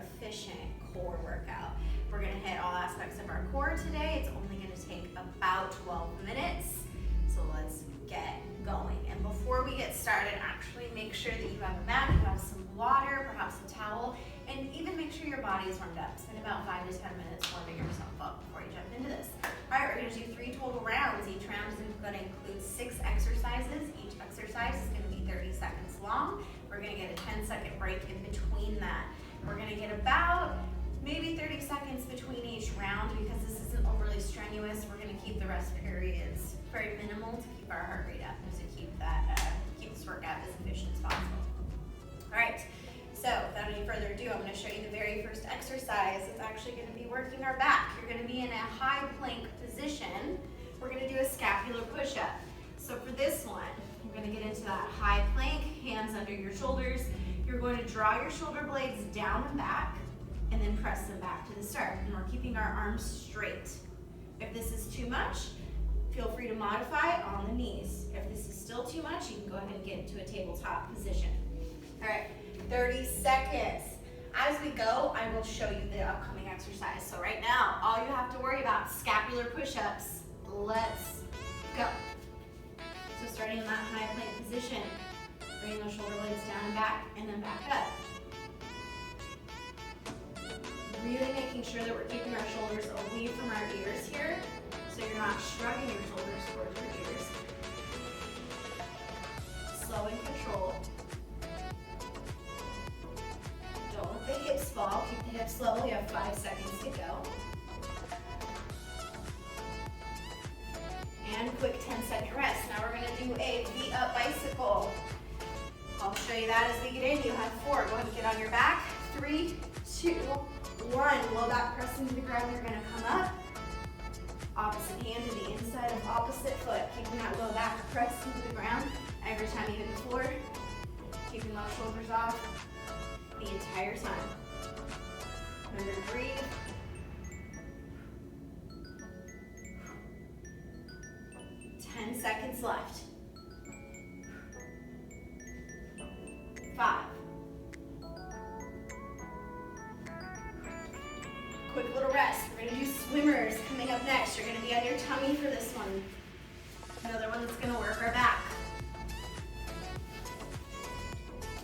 efficient core workout. We're gonna hit all aspects of our core today. It's only gonna take about 12 minutes. So let's get going. And before we get started, actually make sure that you have a mat, you have some water, perhaps a towel, and even make sure your body is warmed up. Spend about 5 to 10 minutes warming yourself up before you jump into this. All right, we're gonna do 3 total rounds. Each round is gonna include 6 exercises. Each exercise is gonna be 30 seconds long. We're gonna get a 10-second break in between that. We're gonna get about maybe 30 seconds between each round because this isn't overly strenuous. We're gonna keep the rest periods very minimal to keep our heart rate up and to keep this workout as efficient as possible. All right, so without any further ado, I'm gonna show you the very first exercise. It's actually gonna be working our back. You're gonna be in a high plank position. We're gonna do a scapular push up. So for this one, you're gonna get into that high plank, hands under your shoulders. You're going to draw your shoulder blades down and back, and then press them back to the start. And we're keeping our arms straight. If this is too much, feel free to modify on the knees. If this is still too much, you can go ahead and get into a tabletop position. All right, 30 seconds. As we go, I will show you the upcoming exercise. So right now, all you have to worry about, scapular push-ups. Let's go. So starting in that high plank position, bring those shoulder blades down and back back up. Really making sure that we're keeping our shoulders away from our ears here, so you're not shrugging your shoulders towards your ears. Slow and controlled. Don't let the hips fall. Keep the hips level. You have 5 seconds to go. And quick 10-second rest. Now we're going to do a V-up bicycle. I'll show you that as we get in. You have 4. Go ahead and get on your back. 3, 2, 1. Low back press into the ground. You're going to come up. Opposite hand to the inside of opposite foot. Keeping that low back press into the ground. Every time you hit the floor, keeping those shoulders off the entire time. Remember to breathe. 10 seconds left. 5. Quick little rest. We're gonna do swimmers coming up next. You're gonna be on your tummy for this one. Another one that's gonna work our back.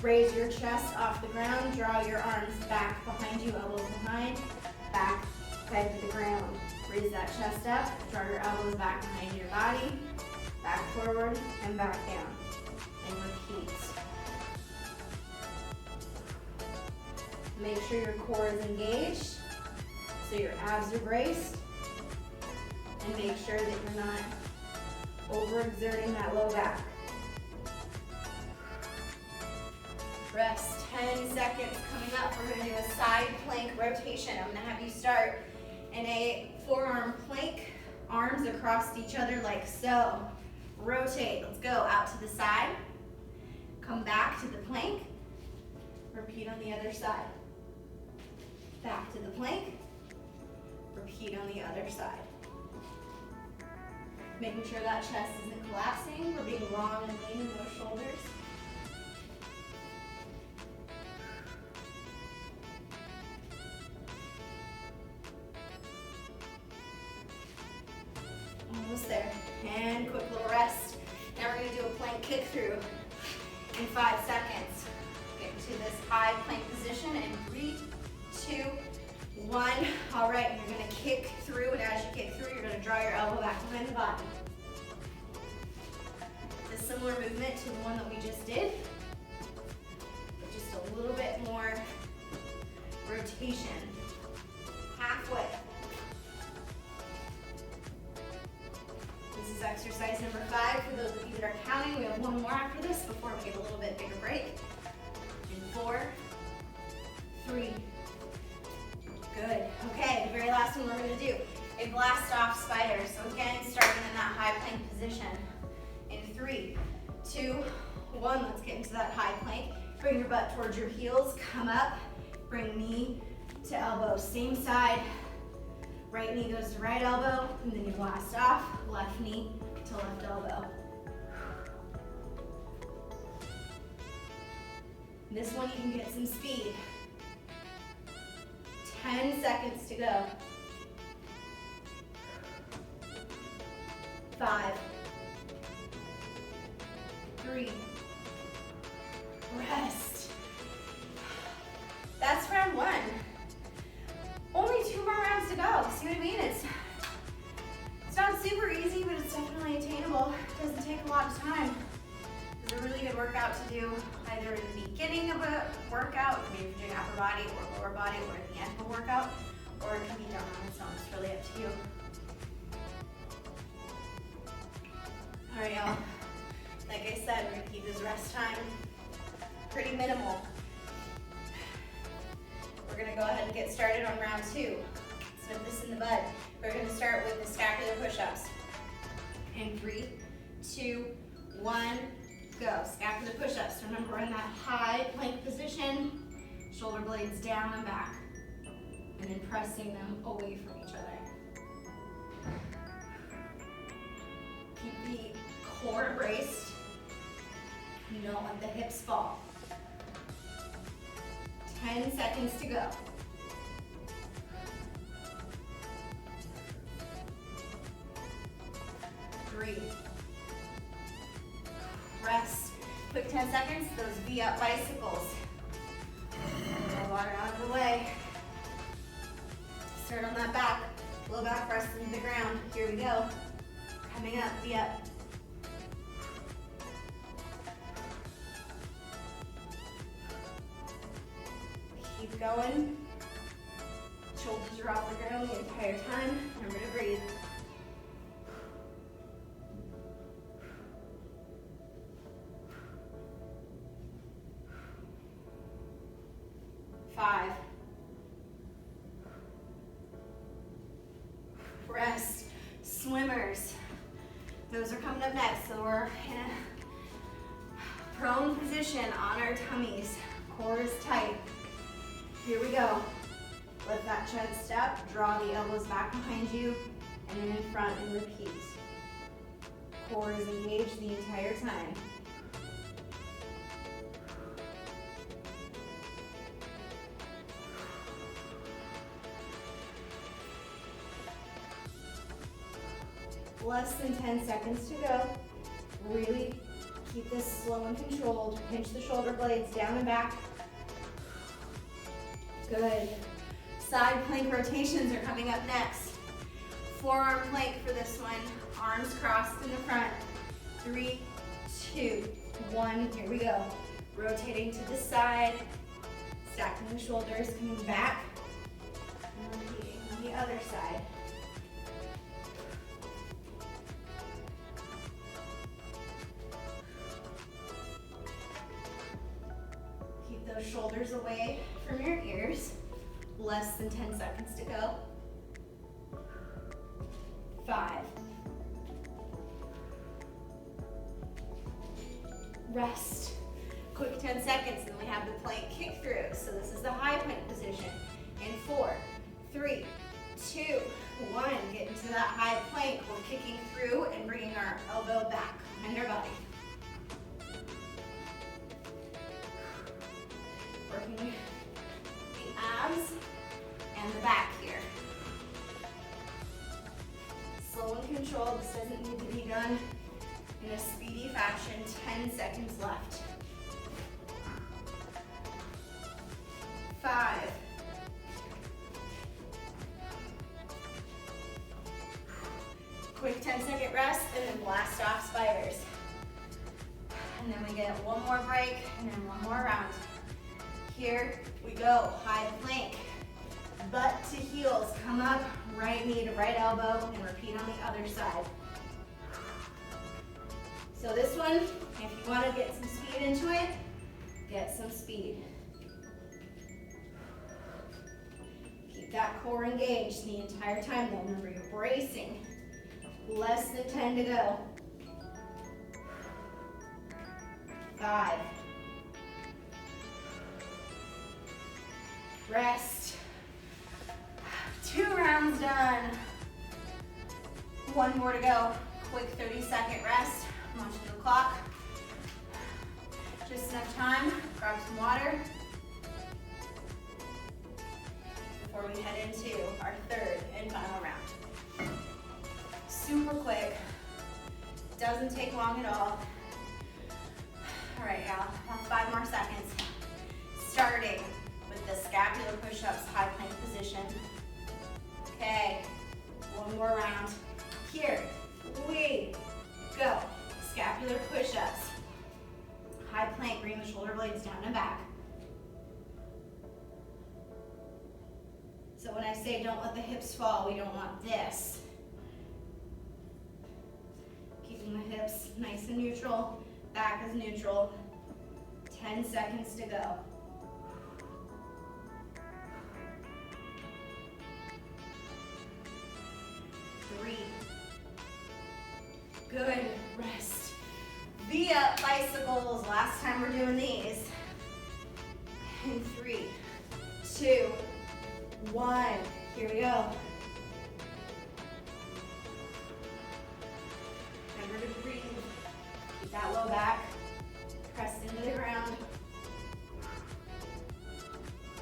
Raise your chest off the ground. Draw your arms back behind you, elbows behind, back, head to the ground. Raise that chest up. Draw your elbows back behind your body, back forward and back down. And repeat. Make sure your core is engaged, so your abs are braced, and make sure that you're not overexerting that low back. Rest, 10 seconds coming up. We're gonna do a side plank rotation. I'm gonna have you start in a forearm plank, arms across each other like so. Rotate, let's go out to the side. Come back to the plank. Repeat on the other side. Back to the plank. Repeat on the other side. Making sure that chest isn't collapsing. We're being long and lean in those shoulders. Almost there. And quick little rest. Now we're going to do a plank kick through in 5 seconds. Get to this high plank position in 3, 2, 1. All right, you're going to kick through, and as you kick through, you're going to draw your elbow back behind the body. It's a similar movement to the one that we just did, but just a little bit more rotation. Halfway. This is exercise number 5. For those of you that are counting, we have 1 more after this before we get a little bit bigger break. In 4, 3, good. Okay, the very last one we're going to do, a blast off spider. So again, starting in that high plank position. In 3, 2, 1, let's get into that high plank. Bring your butt towards your heels, come up, bring knee to elbow, same side. Right knee goes to right elbow, and then you blast off, left knee to left elbow. This one you can get some speed. 10 seconds to go. 5, 3, rest. That's round 1. Only 2 more rounds to go. See what I mean? It's not super easy, but it's definitely attainable. It doesn't take a lot of time. It's a really good workout to do either in the beginning of a workout, maybe if you're doing upper body or lower body, or at the end of a workout, or it can be done on its own. It's really up to you. All right, y'all. Like I said, we're gonna keep this rest time pretty minimal. We're gonna go ahead and get started on round 2. Let's nip this in the bud. We're gonna start with the scapular push-ups. In 3, 2, 1, go. Scapular push-ups. Remember, we're in that high plank position, shoulder blades down and back, and then pressing them away from each other. Keep the core braced. You don't let the hips fall. 10 seconds to go. 3. Rest. Quick 10 seconds. Those V-up bicycles. Get water out of the way. Start on that back. Low back press into the ground. Here we go. Coming up, V-up. Keep going. Shoulders are off the ground the entire time. Remember to breathe. 5. Rest. Swimmers. Those are coming up next. So we're in a prone position on our tummies. Core is tight. Here we go. Lift that chest up, draw the elbows back behind you, and then in front and repeat. Core is engaged the entire time. Less than 10 seconds to go. Really keep this slow and controlled. Pinch the shoulder blades down and back. Good. Side plank rotations are coming up next. Forearm plank for this one. Arms crossed in the front. 3, 2, 1. Here we go. Rotating to the side. Stacking the shoulders, coming back. And repeating on the other side. Keep those shoulders away from your ears. Less than 10 seconds to go. 5. Rest. Quick 10 seconds, and then we have the plank kick through. So this is the high plank position. In 4, 3, 2, 1. Get into that high plank. We're kicking through and bringing our elbow back behind our body. Working the abs and the back here. Slow and controlled. This doesn't need to be done in a speedy fashion. 10 seconds left. 5. Quick 10-second rest and then blast off spiders. And then we get one more break and then one more round. Here we go, high plank. Butt to heels, come up, right knee to right elbow, and repeat on the other side. So this one, if you want to get some speed into it, get some speed. Keep that core engaged the entire time though. Remember, you're bracing. Less than 10 to go. 5. Rest. 2 rounds done. 1 more to go. Quick 30-second rest. I'm watching the clock. Just enough time. Grab some water before before we head into our third and final round. Super quick, doesn't take long at all. All right, y'all, about 5 more seconds. Starting with the scapular push-ups, high plank position. Okay, one more round. Here we go. Scapular push-ups. High plank, bring the shoulder blades down and back. So when I say don't let the hips fall, we don't want this. Keeping the hips nice and neutral, back is neutral. 10 seconds to go. 3. Good, rest. V-up bicycles, last time we're doing these. In 3, 2, 1, here we go. Remember to breathe. Keep that low back, pressed into the ground.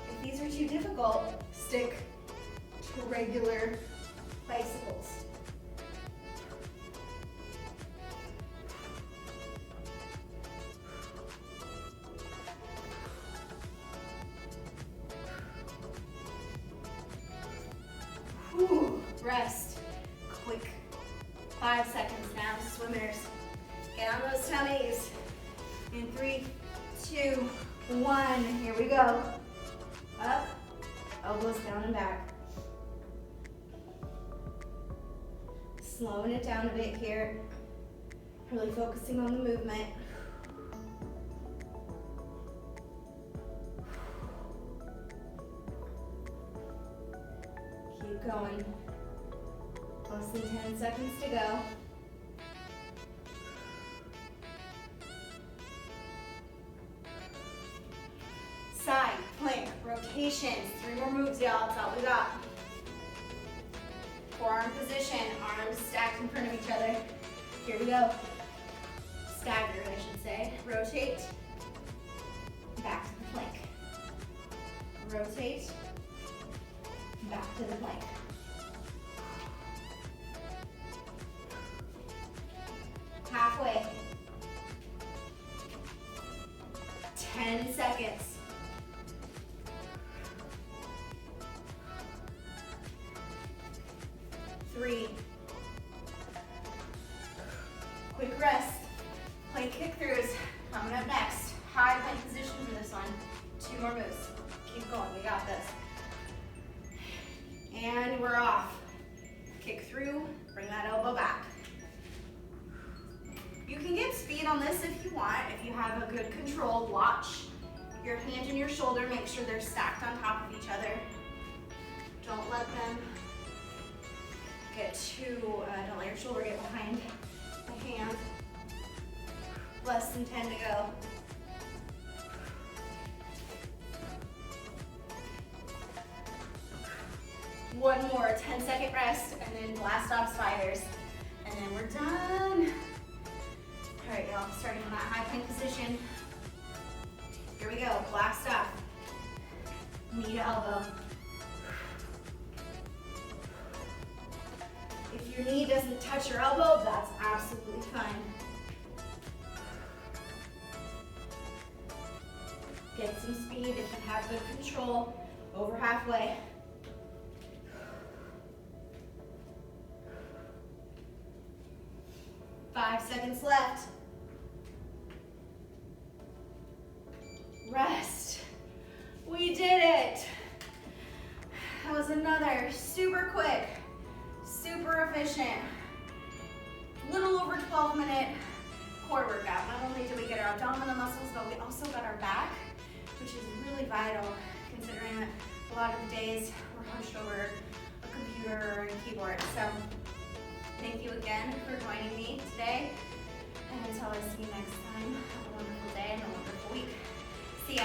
If these are too difficult, stick to regular bicycles. Whew, rest. Quick 5 seconds now, swimmers. Get on those tummies. In 3, 2, 1, here we go. Up, elbows down and back. Slowing it down a bit here. Really focusing on the movement. Keep going. Less than 10 seconds to go. Side, plank, rotations. 3 more moves, y'all. That's all we got. Forearm position, arms stacked in front of each other. Here we go. Stagger, I should say. Rotate. Back to the plank. Rotate. Back to the plank. Halfway. 10 seconds. 3. Quick rest. Plank kick throughs coming up next. High plank position for this one. 2 more moves. Keep going, we got this. And we're off. Kick through, bring that elbow back. You can get speed on this if you want. If you have a good control, watch your hand and your shoulder. Make sure they're stacked on top of each other. Don't let them get too, don't let your shoulder get behind the hand. Less than 10 to go. One more, 10-second rest, and then blast off spiders. And then we're done. All right, y'all, starting in that high plank position. Here we go, blast off. Knee to elbow. If your knee doesn't touch your elbow, that's absolutely fine. Get some speed if you have good control. Over halfway. Five seconds left. Rest. We did it. That was another super quick, super efficient, little over 12-minute core workout. Not only did we get our abdominal muscles, but we also got our back, which is really vital considering that a lot of the days we're hunched over a computer or a keyboard. So thank you again for joining me today. And until I see you next time, have a wonderful day and a wonderful week. See ya.